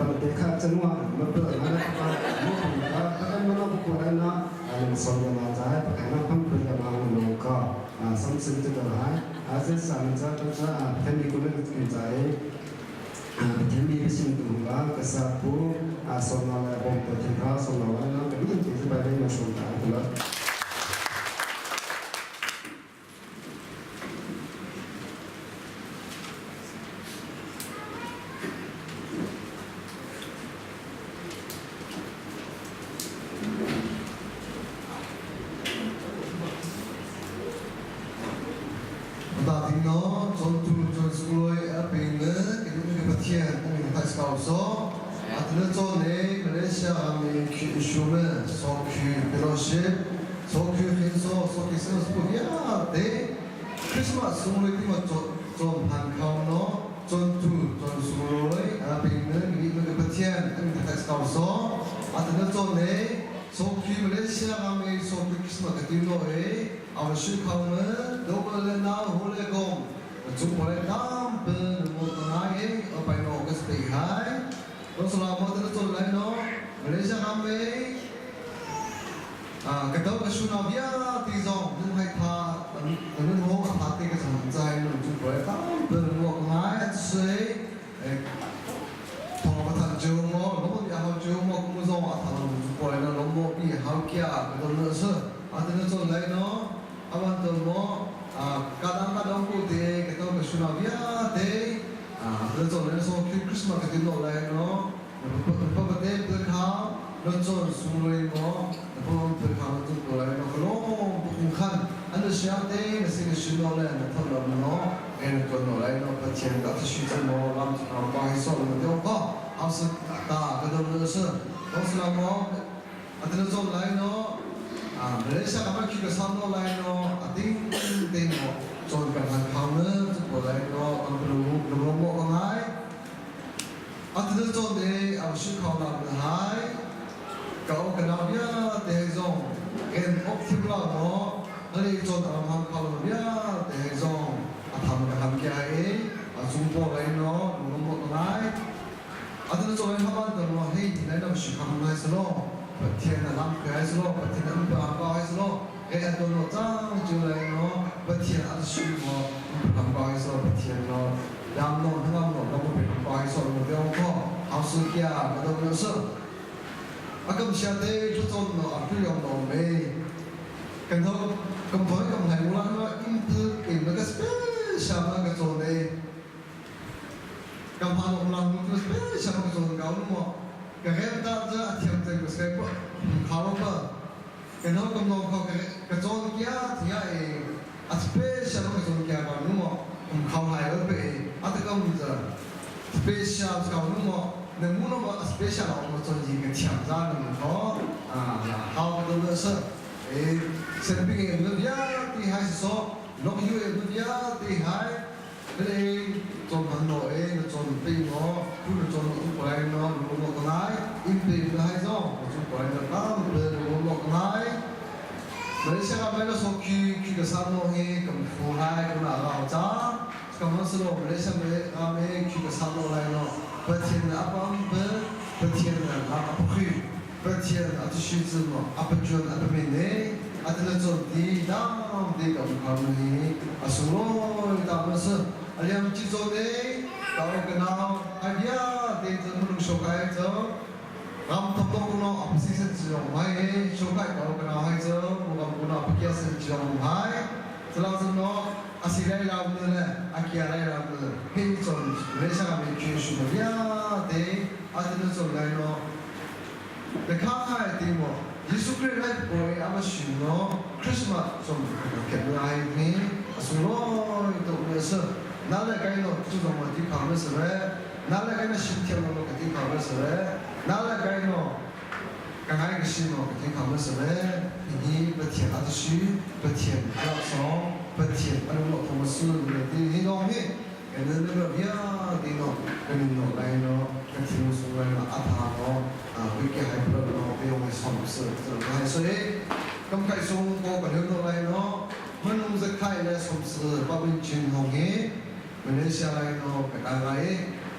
pada dekat semua betul mana apa kan mana bukan na soalnya macam pakai apa pun kalau nongka samsung itu dah asal samsung tu sah kami guna kita kami bersih tu lah kesapu soalnya bom tertinggal soalnya kami itu sebagai masyarakat tu lah.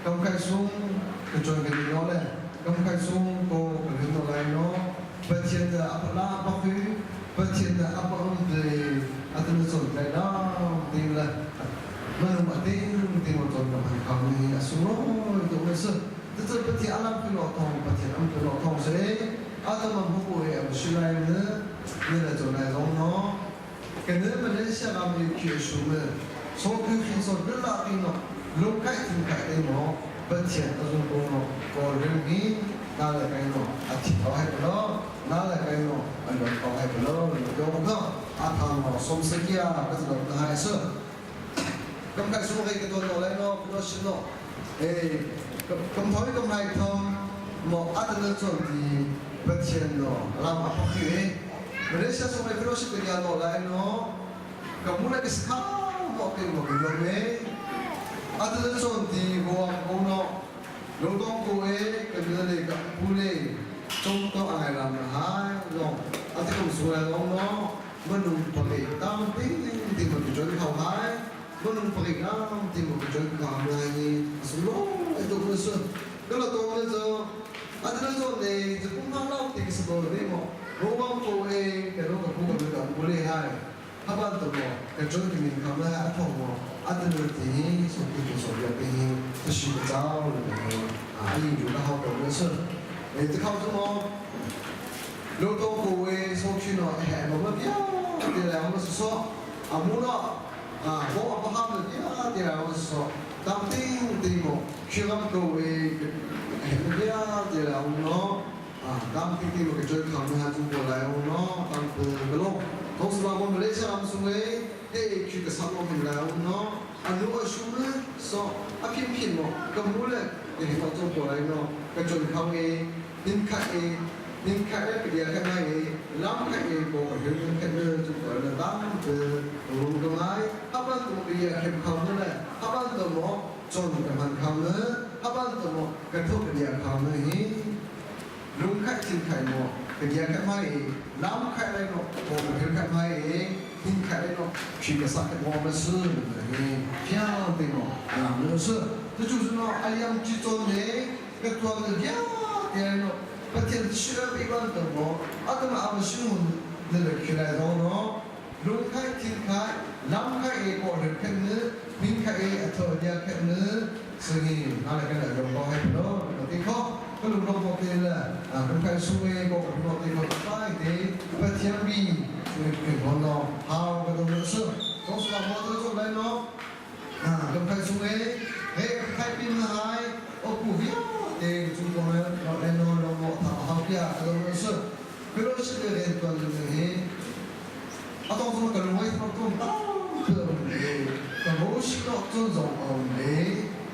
công khai xuống cái chuyện cái gì đó này công khai xuống cô cái chuyện đó này nó bất thiên là áp la áp phí bất thiên là áp ông thì anh tự nhiên cái đó thì là mình mà tin một tuần làm hàng không thì xuống nó tụi mình sợ tức là bất thiên anh làm cái lọ thòng bất thiên anh cái lọ thòng sẽ anh làm một buổi ở Sri Lanka nữa như là chỗ này giống nó cái nữa mình lấy xe làm những kiểu xuống mình số cứ khi số rất là tin nó lúc cách thì cái đấy nó bất thiện ở trong cô nó có riêng nghĩ là cái nó chỉ có hai cái đó là cái nó anh vẫn có hai cái đó là không có thằng nó sống sẽ kia cái gì đó hai sơ công khai số cái tuần nó lấy nó xin nó công thối công này thông một anh lên chuẩn thì bất thiện nó làm apa kia Malaysia số này nó sẽ cái nhà nó lại nó kamu nak sekarang mau ke mau ke mana? Ada tujuan di gua kono, lorong kowe kemudian ke boleh contoh air lam hai long. Ada kemusuhan long no, menung pakai tapi timbul tujuan kau hai, menung pakai gam timbul tujuan kau hai. Semua itu kemusuhan. Kalau tu itu ada tujuan ni, jepun malam tiga sebelum ni mau lorong kowe kalau kau boleh hai. 하반 또 뭐, 그쪽이 가면 아프고 아들들이 손길이 소리하니 드시고 자오는 아이 유가하고 그래서 에트카우도 뭐 로또고에 소치노 해먹으면 되라면서 아무나 뭐 아파하면 되라면서 담팅 되고 쉬감고에 해먹어야 되라고 담팅 되고 그쪽이 가면 하는 거라요 담그 그로同时吧，我们来讲说诶，去个商务平台喏，如果说呢，说偏偏喏，咁我咧，你到中国来喏，个进口诶，人客诶，人客咧，个嘢客买诶，揽客诶，个人客咧，中国咧，当个路个买，下班都个嘢客口咧，下班都冇做个饭口咧，下班都冇个托个嘢口咧，路客进客冇。cái gì cái máy làm cái này nó có cái máy hình cái này nó chỉ có sắc cái màu nó sương thì phía bên nó làm nó sương thì chúng nó ai làm chỉ cho này cái tuần này cái nó bắt đầu sửa bị quan tâm nó mà ăn sương nên là cái này nó lúc cái thiên cái làm cái có được cái nữa hình cái thôi dia cái nữa sương nó là cái này dùng có hay đó thì khó cái lúc đó một cái là công khai suy có một cái một cái thì bắt thiên bi cái con nó hao cái đồ sơ có số một thứ chỗ này nó công khai suy cái khai pin hai ở khu vực thì chúng tôi nó đây nó một thằng hao kia cái đồ sơ cái đồ sơ cái hiện toàn là gì ở trong số cái loại nó cũng thường cái bố sĩ nó tôn trọng ông đấy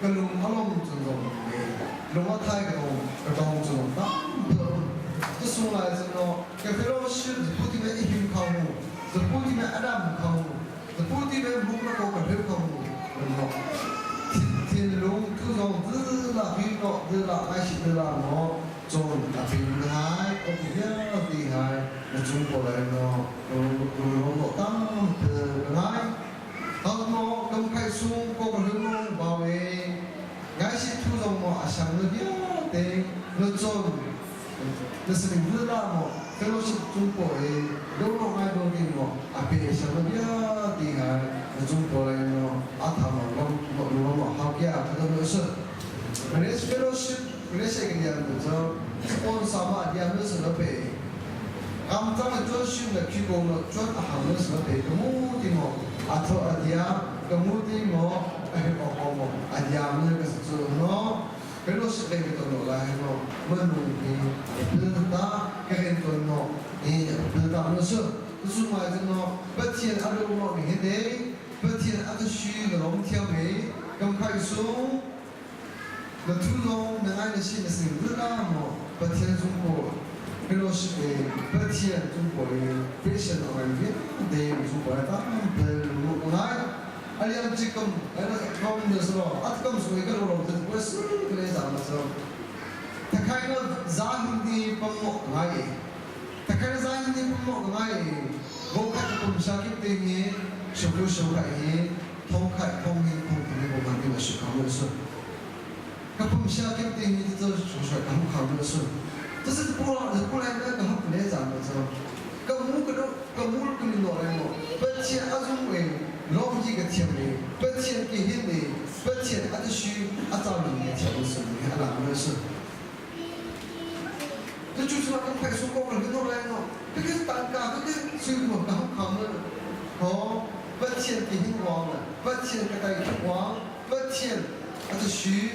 cái lúc họ làm tôn trọng đấy lúc họ thay cái đồng chung đó, cái số này nó cái fellowship the body में एक खाऊं, the body में Adam खाऊं, the body में मुंह में कोई कभी खाऊं, nó thiên long cứ dòng cứ là phim nó cứ là ai chỉ cứ là nó tròn là phim hai, có phim thì hai, nó chung vào lại nó tăng từ hai, nó công khai xuống có một hướng nó bảo vệ ngay khi thu dòng mà sáng nó biết thì nó tròn nó sẽ bị vỡ ra mà cái nó sẽ chung vào ấy đâu nó ngay đâu đi mà bây giờ sáng nó biết thì hai nó chung vào lại nó thầm nó học kia cái đó nó sẽ cái này fellowship cái này sẽ cái gì đó cho sponsor mà đi ăn nó sẽ nó bị cảm giác là cho xin là khi còn nó cho hàng nó sẽ nó bị cái mũ thì mà thôi dia cái mũ thì mà anh làm như cái sự nó cái nó sẽ cái tuần nó là nó mình thì từ ta cái tuần nó thì từ ta nó sẽ số mà nó bất thiện ăn đồ nó bị hết đấy bất thiện ăn cái suy nó không theo đấy công khai số nó thu long nó ai là xin là xin rất là mà bất thiện Trung Quốc cái nó sẽ bất thiện Trung Quốc fashion ở Việt Nam để Trung Quốc ta từ một ngày anh em chỉ cần anh không được rồi, anh không suy cái đồ thì tôi suy cái này giảm rồi. Thế cái nó giá hindi bằng một ngày, thế cái nó giá hindi bằng một ngày, vô khách cũng sao kiếm tiền nhỉ, sưu cái thông khai thông hin thông thì một ngày mà sưu không được rồi. 他不下给对你这出出来，他们考虑是，这是不然那个不来讲的时候，个母跟你拿来么？不钱阿种为老几个钱的，不钱给人的，不钱阿就需阿找人的钱的是，你看哪个是？这就是那个派出所跟拿来喏，这个单价这个水果刚考虑，哦，不钱给人忘了，不钱给他忘，不钱阿就需。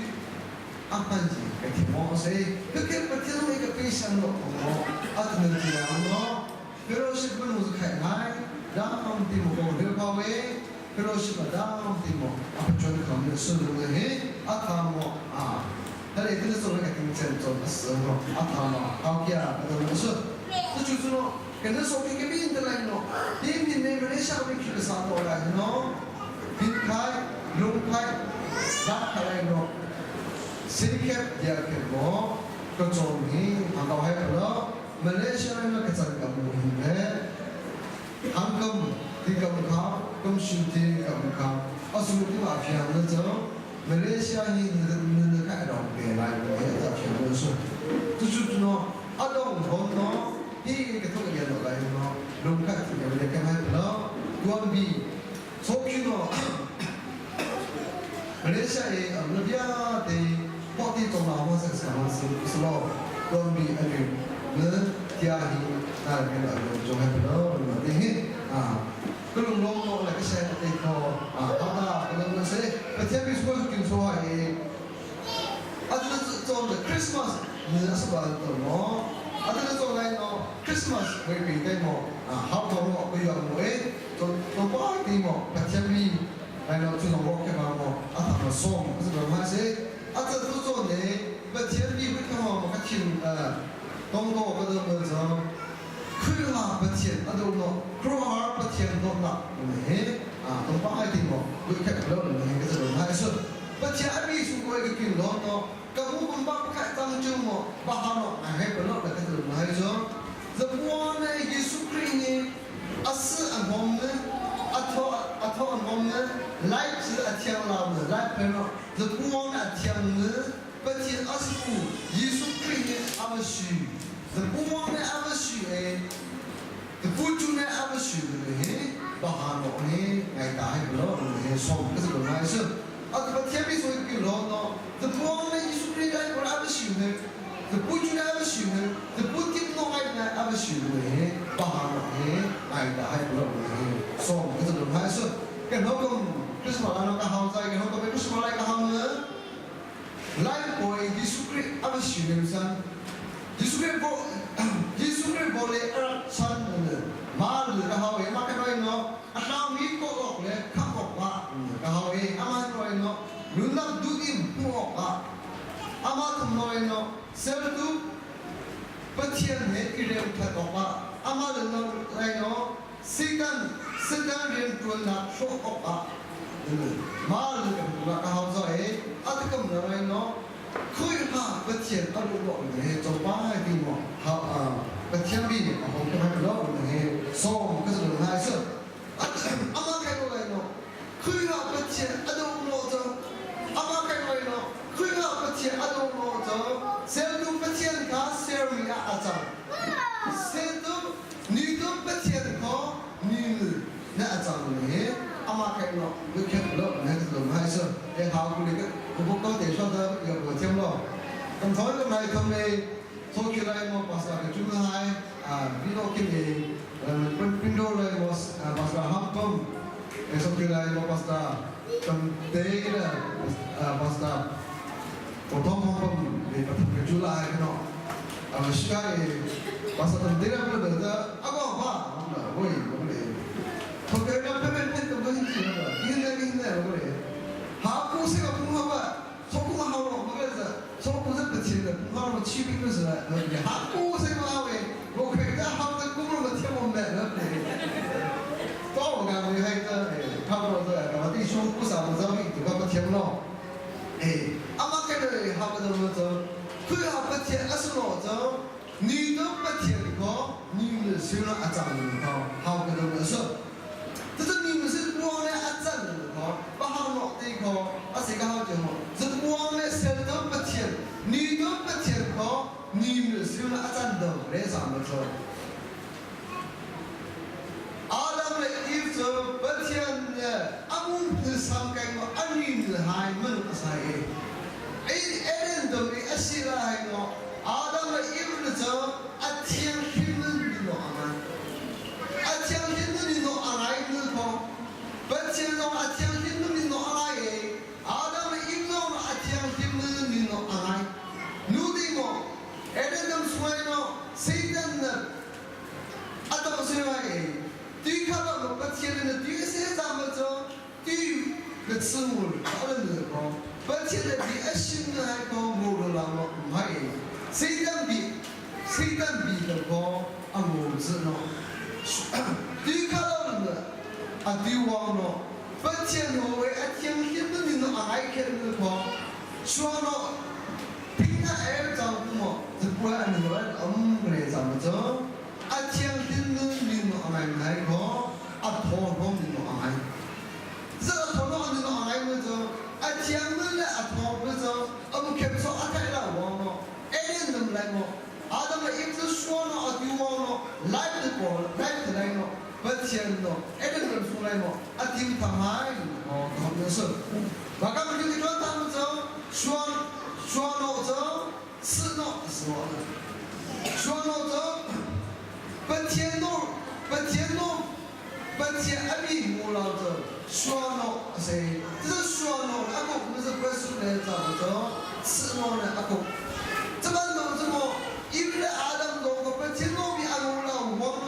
阿班级给提莫所以这个不听那个悲伤的哦，阿只能这样喏。比如说不能是开开，然后提莫讲这个话为，比如说嘛，然后提莫阿不准他们是不是嘿？阿他莫啊，那你这个说那个听真做的时候，阿他莫好些啊，这都是，这就是喏，跟着说这个病的来喏，病的那个人下面去的啥多来喏，病开、龙开、拉开来喏。sedikit dia kemo kecuali angkau hai kalau Malaysia ni kesan kamu hingga angkam di kamu kau syuting kamu kau asal itu apa yang tu Malaysia ni ni kan ada orang lain yang tak siapa tu tu no ada orang no ini kita yang lain no lompat dia kan hai kalau tuan bi sokino Malaysia ni dia di Bukti tolak masa sekarang selalu kami ada tiada ada jangan benar ini kalau lomba lagi saya tengok ada kalau saya setiap sekolah kita semua ada tu Christmas ni asal tu no ada tu lain no Christmas mereka tengok hal baru apa yang tu apa tengok setiap ni lain tu nombor kemana atau song sebab阿这都做呢，不天地不看好，我听东东我这么说，看哈不天，那都喏，看哈不天都那，哎东方爱听么，我看不了你那个这种还是，不天还没说过一个经络喏，跟我们把看当真么，把哈喏还不了那个这种还是，这我呢耶稣基督呢，阿是安我们。阿托我们来自阿天老的来朋友，这光阿天呢，不仅阿是不耶稣基督阿不许，这光呢阿不许哎，这不就呢阿不许的嘞，把哈罗呢挨打还不了嘞，双个是个还是，阿这把天边说一个老孬，这光呢耶稣基督来过阿不许呢，这不就呢阿不许呢，这不听弄挨呢阿不许嘞，把哈罗呢挨打还不了嘞。So, itu belum hasil. Kan hukum kesempatan nak hal saya, kan hukum itu semua lain hal mana? Lain boleh Yesus apa sih misalnya? Yesus boleh san mana? Mal kahau yang makan orang no, atau mikro boleh kapok pak kahau yang aman orang no, lunak duim puak pak, amat orang no, sertu petian hekir utak pak, amat orang no, sedang dia tuan nak show apa, mal nak kahau saya, ada kemudian no, kau ha petian ada buat ni, coba ni mo, petian ni, aku kena buat ni, so kesulitan hasil, apa kau lain no, kau ha petian ada buat tu, apa kau lain no, kau ha petian ada buat tu, satu petian kah seri aja, satu ni tu petian kau ni. Nak ajar ni, amak kena, bukan lo, nak tu macam tu. Yang hal tu ni, bukan desa dah, yang macam lo. Kalau tu mai kami, so kira mau pasal kecuali hai, bino kini, pindo lagi pasal hampam, so kira mau pasal kentera, pasal potong hampam, kecuali hai kena. Sekarang pasal kentera pun dah, apa? Boleh. Kalau nak pemain tu boleh juga. Ini boleh. Aku sekarang pun apa? Sokong hao boleh tak? Sokong tu betul. Hao macam cipi tu sahaja. Aku sekarang awak, aku kerja hao tu kumur macam mana? Tahu kan? Ni hai tu. Hao tu, kalau di show kusah macam ni, tu kan macam lo. Amak kena hao tu macam. Kau hao betul asal tu. Ni tu betul kau. Ni semua ajar kau. Hao tu macam. 这是你们是光的阿赞的哈，把好脑袋可，阿谁个好就好，这光的谁都不你们是那战斗来怎么着？阿当的衣服白天的阿姆的上盖个阿女的还门才，人都给阿西来个阿当的衣服的着阿天天门的喏啊，阿天天门的喏阿来的个，白天喏阿天天门的喏阿来，阿当的衣服喏阿天天门的喏阿来，努的喏，人都说喏，谁人呢？阿当说来。对看到我白天的对些咱们说对个事物讨论的讲，白天的对心的还讲我的人咯唔系，谁当比的讲啊我是咯，对看到的啊对望咯，白天我为啊天天的你咯啊爱看的讲，说咯平常爱照顾么，就不然你说来咱们说。阿天天的你诺爱来个，阿头头你诺爱，这个头头你诺爱么子？阿天们嘞阿头么子？我们看不出阿太来往咯，人怎么来么？阿他们一直说咯，阿对往咯，来的过来的来咯，不天咯，人怎么出来么？阿听他买哦，他们是，我刚刚就是讲他们走，说咯走，是咯是咯，说咯走。本天阿弥陀老者说了谁？这是说了，阿公不是不是来怎么着？是我呢阿公，这么弄这么，因为阿当弄个本天弄比阿公老王了，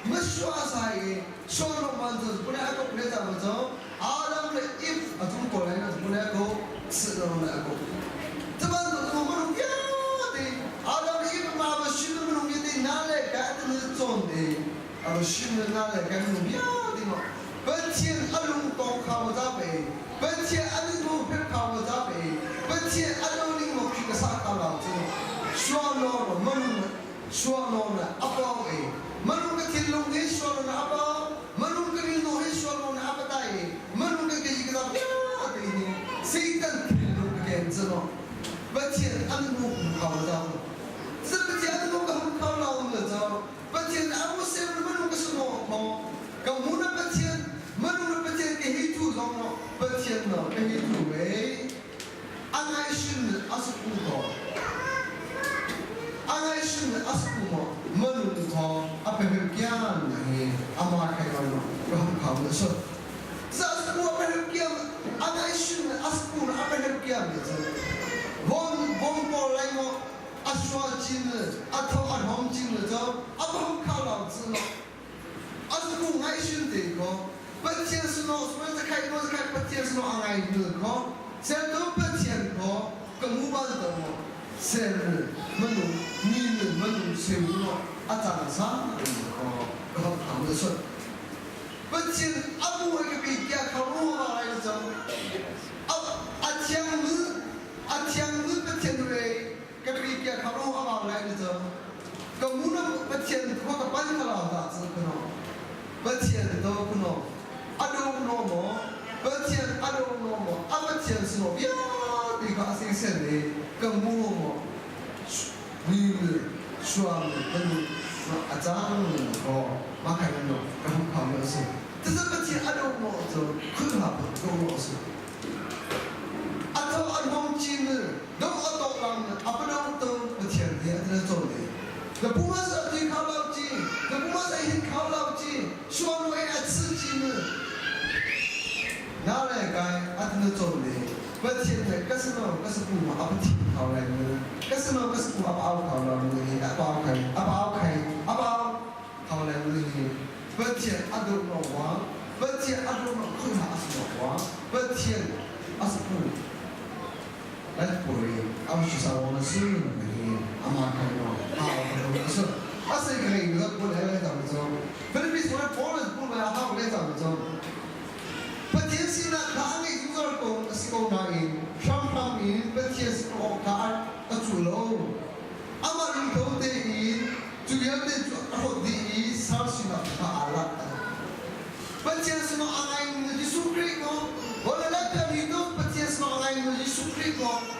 没说啥耶？说了嘛就是不来阿公来怎么着？阿当的衣服啊从过来呢不来阿公，是了阿公，这么弄这么不弄呀的，阿当的衣服嘛不许不弄的，拿来干的是装的。阿拉新人拿来干弄呀的嘛，本天阿龙当靠我咋背？本天阿龙我偏靠我咋背？本天阿龙你我去个啥靠老子？说了没弄了，说了阿包哎，没弄个天龙的说了阿包，没弄个你弄的说了阿包大哎，没弄个一个啥呀的呢？谁当天龙个样子咯？本天阿龙我靠我咋？这个天阿龙我靠老子咋？本天阿我谁不弄个什么好？搞我那本天，没弄那本天给黑土上了，本天呢给黑土喂，安爱心的25个，安爱心的25个，没弄的好，阿别讲呢，阿妈开完了，我很考虑说，这25个别讲，安爱心的25个阿别讲的是，往过来么？阿刷金了，阿偷阿黄金了，阿不靠老子了，阿是公爱心的个，本天是喏，所以在开本天是喏阿爱的个，现在都本天个，跟我们的么，现在没弄，你们没弄谁弄，阿长啥的个，个他们说，本天阿不会给别家靠路来的着，阿天子本天对。cái bị kia khảo đâu họ bảo lại được rồi, còn muốn nó bắt tiền họ có bán cái nào giả sử cái nó, bắt tiền đâu cái nó, ăn đâu nó mỏ, bắt tiền ăn đâu nó mỏ, ăn bắt tiền số nó bia thì có sinh sản này, còn mua mỏ, như xoang cái nó trang nó mà cái nó không khảo nữa rồi, thế nên bắt tiền ăn đâu nó rồi, cứ học đâu nó rồi. Atau orang Cina, dong atau orang apa dong tu macam ni ada tu ni. Lepas masa di kalau Cina, lepas masa ini kalau Cina, suami ada Cina. Nala kai ada tu ni. Macam ni, kasih pun apa ti kalau ni, kasih pun apa kalau ni, apa kalau ni. Macam ada orang, macam ada orang kena asal orang, macam asal pun. 来回，阿们其实我们是没阿妈看到，好，我们是，阿谁可以个过来怎么做？菲律宾从来过来过来，好来怎么做？不天是那他那工作工是工哪里？上面不天是工他主楼，阿妈里头的人主要的做的人少是那他了，不天是那阿爱的苏克个，我来那边里头不天是那阿爱的苏克个。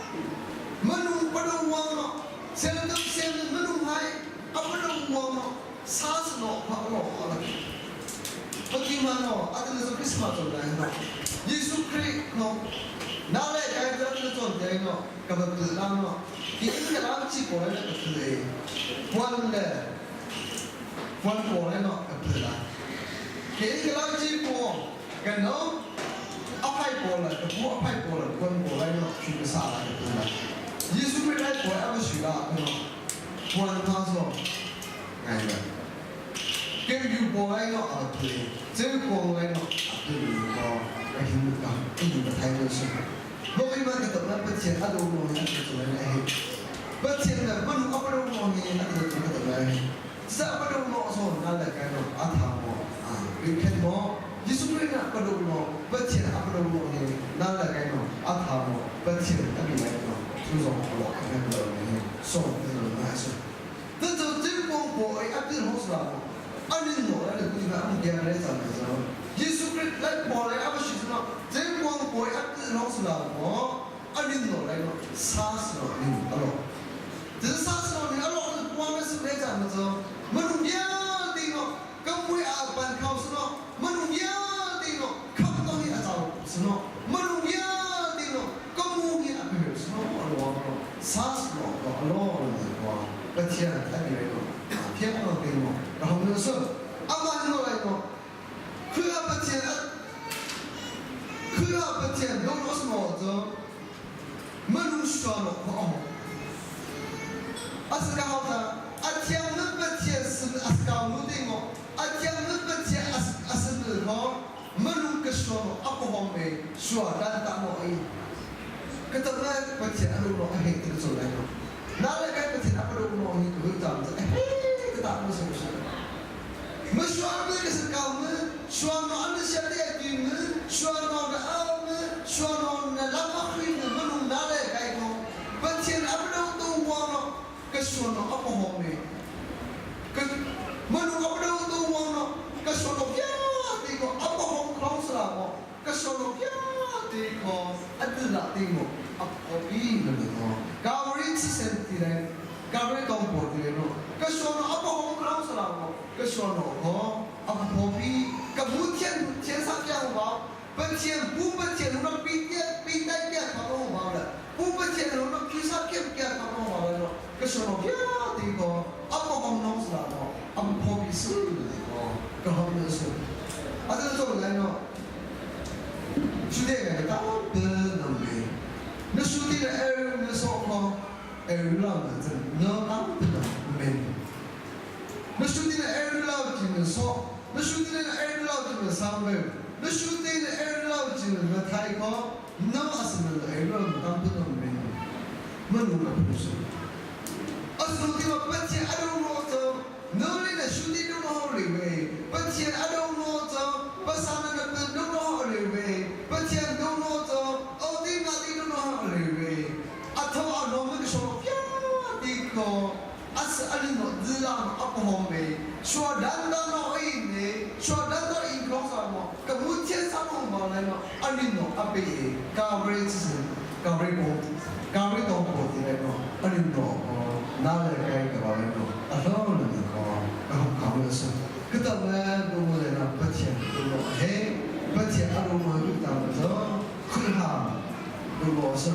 Menung pada wang, saya nó ăn được Christmas rồi này nó Giêsu Christ nó nào lại cái đó nó chọn cái nó cái vật tự làm nó cái làm chỉ có là cái tự đấy quan của nó cái tự là cái làm chỉ có cái nó áp hay của là cái bộ áp hay của là quan của nó chỉ có sao là cái tự là Giêsu Christ này của em là nó quan thao số ngày vậy cái yêu của nó ở tự这个光来咯，对个，我听不到，一点不太认识。我一般个么不听，都我那个做来，不听的，不弄不弄我呢，那个做个来，只不弄我说那来个咯，阿他我啊，你看我，耶稣那不弄我，不听不弄我呢，那来个咯，阿他我，不听那边来个，就是我那个呢，说那个还是，这就这光过，阿边好是吧？อันนี้หนูอะไรกูจะทำยังไงสักหน่อยยิสุคริสต์ไล่บอลเลยอาบชิสนะเจ้าวังบอยอัดน้องสุดาหมออันนี้หนูอะไรเนาะซาสเนาะนี่อร่อยแต่ซาสเนาะนี่อร่อยกว่าไม่สุดเลยจังนะมันนุ่มยากดีเนาะก็มวยอาบันเขาสเนาะมันนุ่มยากดีเนาะข้าวต้มนี่อาจารย์สเนาะมันนุ่มยากดีเนาะก็มวยอาบันสเนาะอร่อยเนาะซาสเนาะก็อร่อยกว่าเป็นเทียนแต่ไม่เนาะเพียงเราเป็นเนาะเราไม่รู้สึกอามาเนาะอะไรเนาะคืออาเป็นเทียนน้องสมองจ้ะมันรู้สึกเนาะอ๋ออาศัยเขาจ้ะอาเทียนมันเป็นเทียนสิ่งอาศัยรู้ได้เนาะอาเทียนมันเป็นเทียนอาศัยเนาะมันรู้ก็ชัวร์เนาะอากูห้องไม่ชัวร์ด้านตาเนาะไอ้ก็ตอนแรกเป็นเทียนรู้เนาะเห็นตัวสุดเลยเนาะนั่นแหละก็เป็นเทียนรู้เนาะเห็นตัวจำจ้ะก็ตามรู้สึกมันชัวร์ไม่ก็สิ่งเก่ามันชัวร์เนาะอันนี้เสียดีจริงมันชัวร์เนาะเอ้ามันชัวร์เนาะเนี่ยลำบากขึ้นมันรู้นั่นแหละไอ้เนาะเป็นเทียนรู้ตัววัวเนาะก็ชัวร์เนาะอากูห้องไม่ก็มันรู้ตัววัวเนาะก็ชัวร์เนาะย่าดีกว่าอากูห้องคลองสระเนาะก็ชัวร์เนาะย่าดีกว่าอันนี้ละดีกว่าอากูบีมันเนาะกาวริชเซนติเรนกาวริตองปอดเนาะก็ชัวร์เนาะอากูห้องคลองสระเนาะก็ชัวร์เนาะอากูบีก็มุดเทียนสักอย่างว่าเป็นเทียนผู้เป็นเทียนเราปีได้แก่เขาต้องมาเลยผู้เป็นเทียนเราพิซซ่าเก็บแก่เขาต้องมาเลยเนาะก็ชัวร์เนาะย่าดีกว่าอากูห้องน้องสระเนาะอากูบีสู้เลยก็ห้องเนื้อสู้อันนี้ตัวอะไรเนาะชุดเด็กเนี่ยก็เป็นน้ำเลยนั่นชุดที่เราเนี่ยสอบมาเราเนี่ยจะน้ำเป็นน้ำเลยนั่นชุดที่เราที่เนี่ยสอบนั่นชุดที่เราที่เนี่ยสามเบลนั่นชุดที่เราที่เนี่ยไทยก็น้ำอาศัยเราน้ำเป็นน้ำเลยมันรู้กับผู้ชมอาศัยที่ว่าเป็นที่อารมณ์เราจะนั่นเลยนะชุดที่เราเลยเว้ยเป็นที่อารมณ์เราจะภาษาเนี่ยเป็นเราเลยเว้ยเป็นที่เราจะเอาที่นั่นที่เราเลยเว้ยอัฐว่าเราไม่ได้ชอบย่าดีกว่าอาศัยอันนี้เราดีแล้วอัปมงเว้ยชัวร์ดันเราเองเนี่ยชัวร์ดันเราเองครองสามอ่ะกับมุดเทียนสามองมาเลยเนาะอันนี้เราอัปเองกาวเรชสิกาวเรโบกาวเรตองโบที่เลยเนาะอันนี้เราน่าเลยใครกับเราเนาะอันนั้นเราเนี่ยก็เขาเลยสิก็ตอนแรกดูเลยนะปัจจัยดูว่าเฮ้ปัจจัยอารมณ์มันก็ตามมาจ้ะขึ้นหาดูว่าสิ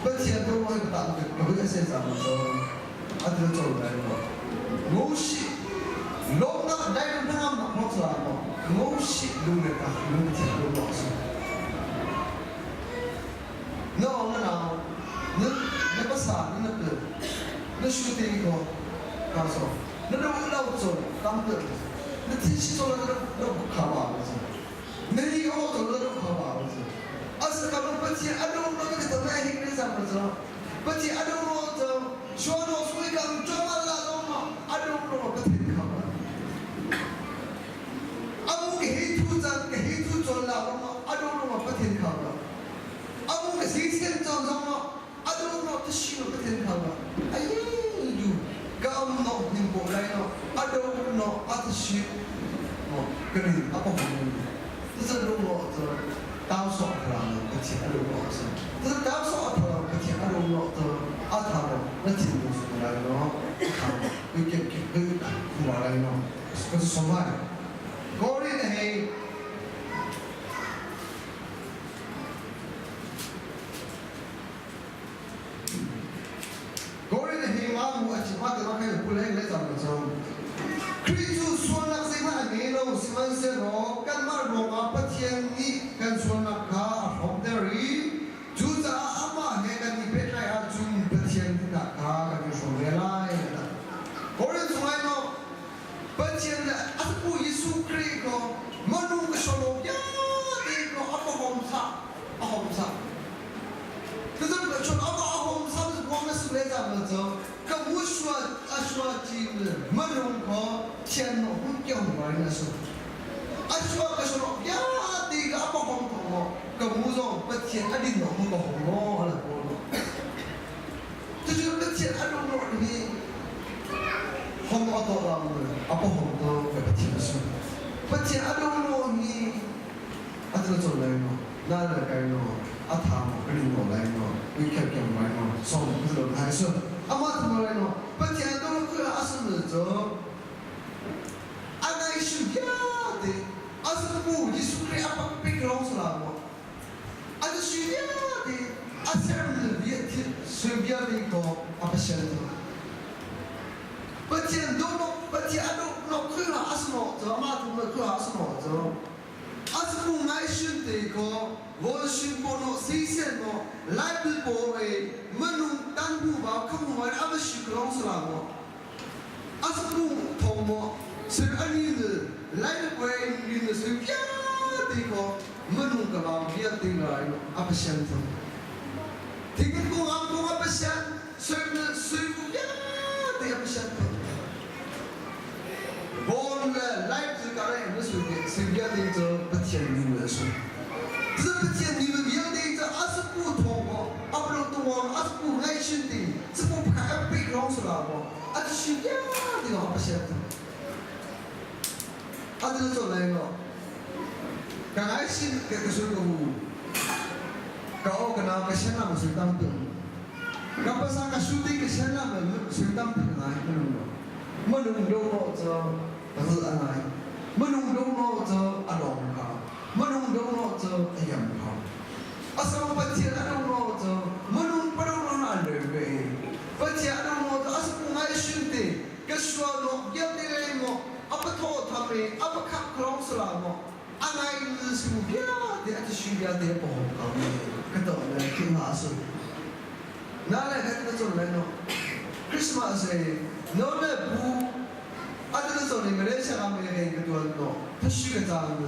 ปัจจัยดูว่าก็ตามมาก็จะเสียสามจ้ะอันนี้เราได้เนาะงูสิโลกนั้นได้เรื่องนั้นมาสละเนาะงูสิดูเลยนะงูที่ดูว่าสิเนาะนั่นภาษานั่นเกิดนั่นชุดที่ก็การสอนนั่นเราสอนตามเกิดนั่นที่สอนเราข่าวอะไรสินั่นที่เขาสอนเราข่าวอะไรสิอาศัยการเป็นที่อารมณ์เราไม่ต้องให้เรื่องสามจ้ะเป็นที่อารมณ์เราจะชวนเราช่วยกันจงมาละเราเนาะอารมณ์เราเป็นที่ข่าวอามุกเหตุจังเหตุจนเราเนาะอารมณ์เราเป็นที่ข่าวอามุกสิ่งที่จังเราเนาะอารมณ์เราที่ชิโนเป็นที่ข่าวไอ้ยูก็เอาเนาะนิ่งบอกเลยเนาะอารมณ์เนาะอัตชิเนาะก็นี่อาปะมันที่จะรู้ว่าจะดาวสองครั้งก็ที่อารมณ์เราสิที่จะดาวสองครั้งก็ที่อารมณ์เราจะอัตเราแล้วที่รู้สึกอะไรเนาะทำก็เก็บหัวอะไรเนาะก็สมัยก็เรียนให้么的话，开始不来来咱们说，可以就说那些嘛没了，是么些咯，干嘛罗啊不天你干说那卡红的人，就在阿妈那个你别来啊，就不天那卡，干就说原来的，我人从来呢，不天的，阿是不耶稣基督，马路个说路呀，这个阿不红茶，阿红茶。可是说阿红茶是我们是来咱们走，可我说今日没弄好，天哪，我讲完了说，说呀，这个阿不红头，可我说不天阿里弄不红哦，了不咯？这就是不天阿弄弄的，红阿多了么？阿不红头不天说，不天阿弄弄的，阿这个做来么？那来该么？阿他么？跟你弄来么？你看讲完么？送不是还是？阿妈怎么来呢？不天都去阿是么走？阿那是假的，阿是不耶稣给阿爸被搞出来么？阿是虚假的，阿是么别的随便的一个阿不晓得。不天都不天都去了阿是么走？阿妈怎么去阿是么走？阿是不爱选的个，我选不了谁选么？来不过诶，没弄单不吧？看我阿不选搞出来么？阿是不同么？是安尼的，来不过你的是假的个，没弄个吧？别定来了，阿不选的。听讲阿不选，谁不假的阿不选的。我们来自个人的随便的这不天你们说，这不天你们别的这阿是不同哦，阿不能懂哦，阿是不爱选的，这不怕被搞出来哦，阿是随便的阿不晓得，阿这做来个，刚开始这个是个搞个那个先那么随当兵，搞不上个兄弟个先那么随当兵来个了，没弄到这。是安来，没弄到我这阿龙卡，没弄到我这阿阳卡，阿什么不天阿弄我这，没弄不弄阿雷贝，不天阿弄我这阿是不爱选的，个说咯，要的来么，阿不拖他们，阿不看克是啦么，阿来是不要的，阿是需要的不好搞的，个到来听下说，哪来看个做来喏 ，Christmas 哪来不？阿这个时候你们来想阿们那个多喏，他许个账的，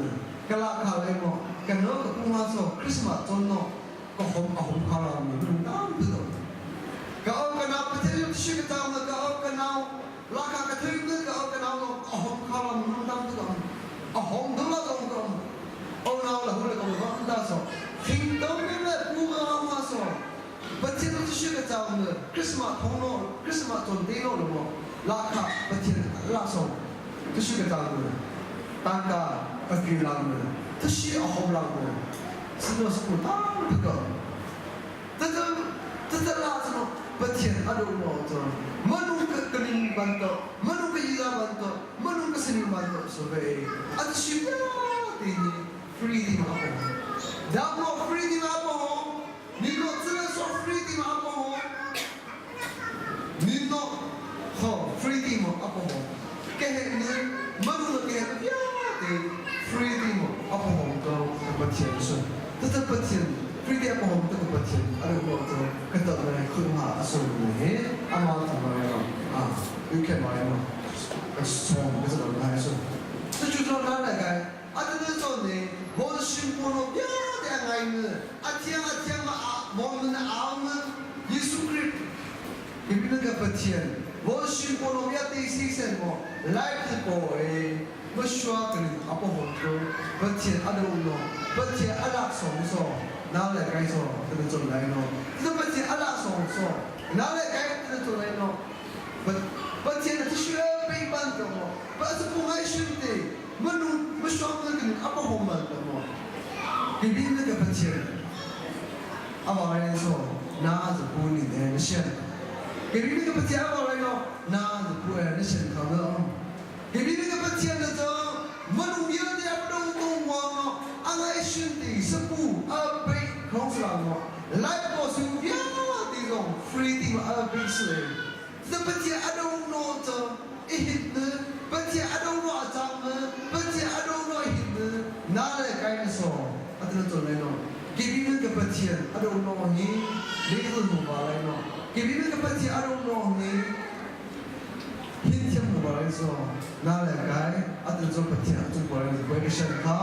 个拉卡来么？个那个公话说 ，Christmas 做喏，个红卡了么？不当不懂。个奥个那不听许个账的，个奥个那拉卡个听的，个奥个那红卡了么？不当不懂。红都那种个，奥那了后来个我那说，听到你们不个话说，不听都许个账的 ，Christmas 同喏 ，Christmas 做对喏了么？拉卡不听。langsung tu sih kata aku tangga pergi lang tu sih ahom lang semua sepuluh tahun betul tetap langsung bertian aduh mau tu menung ke kening bantu menung ke ila bantu menung ke seni bantu sebagai ada sih ini free apa dah mau free apa ni lo terus free apa ni lo free apa cái này mất được cái này thì freedom apa hong kau dapat tiền sun tetap dapat tiền freedom apa hong tetap dapat tiền ada kau tu kata orang kurang asal ni amal tu mana you can buy no strong betul tak mana sun tu juga mana kan ada tu tu ni boleh simpul dia dia lain atiang mau mana aman Yesus Kristus ibu nak dapat tiền我宣布了要第四什么来自国诶，我说跟阿婆红哥，不听阿东咯，不听阿拉松说，哪来该说这个做来咯？这不听阿拉松说，哪来该这个做来咯？不听那需要被帮助么？不是不爱选的，我说跟阿婆红们的么？你比那个不听，阿婆人说，那是不你的选。给你那个不听阿婆人说。那是不然的现场的，给你那个不见的着，我们别的也不能懂我，俺来兄弟是不被控制了我，来过是别的种 freedom 被是， จะเป็นที่อารมณ์โนจหินนึเป็นที่อารมณ์โนจามเป็นที่อารมณ์โนหินนึน่าเลยใครไม่สอนอันนั้นตัวไหนเนาะกิบิมันก็เป็นที่อารมณ์โนนี้เลี้ยงดูหัวอะไรเนาะกิบิมันก็เป็นที่อารมณ์โนนี้หินที่หัวอะไรสอนน่าเลยใครอันนั้นตัวเป็นที่อันนั้นตัวอะไรเวกเชนเขา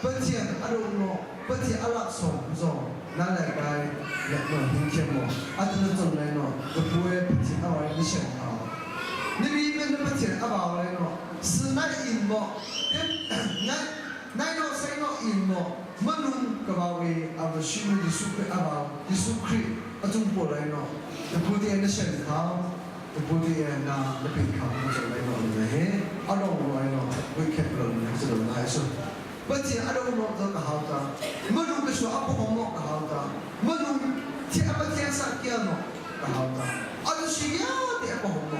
เป็นที่อารมณ์โนเป็นที่อารักษาสอนน่าเลยใครเล็กน้อยหินที่หัวอันนั้นตัวไหนเนาะก็พูดเป็นที่อะไรไม่ใช่เขา 你比别人不钱阿爸来喏，是那银么？那谁喏银么？没弄个把位阿不许你苏克阿爸，你苏克阿中国来喏，这不点那现考，这不点那那边考不就来喏？嘿，阿龙来喏，会看不了你这种来说，不钱阿龙喏这个好的，没弄个说阿不红喏个好的，没弄天阿不天上见喏个好的，阿就需要的阿不红喏。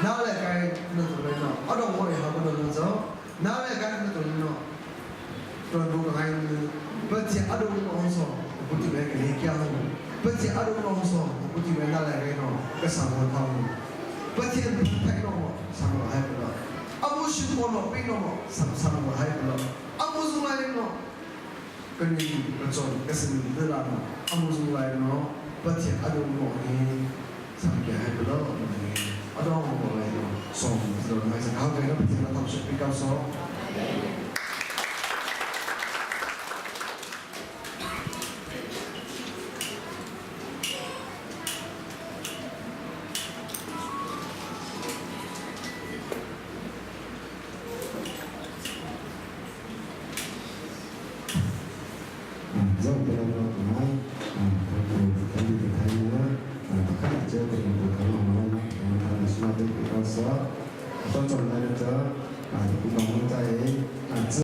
哪来该那做来喏？阿东我也好不能做，哪来该那做喏？做如果还不接阿东我说，不就来给你讲，不接阿东我说，不就来哪来该喏？个生活汤，不接不太喏，生活还不了。阿不是我喏，别喏，生活还不了。阿不是来喏，跟你个做个是你的啦喏，阿不是来喏，不接阿东我呢，生活还不了。ở đó một người sổ rồi người sẽ khảo về nó bị là tập sự bị cao số dẫu cái đó của ai cái gì thấy nữa tất cả chơi cái gì của nó là semua itu kita so, atau contohnya itu, kita mau cari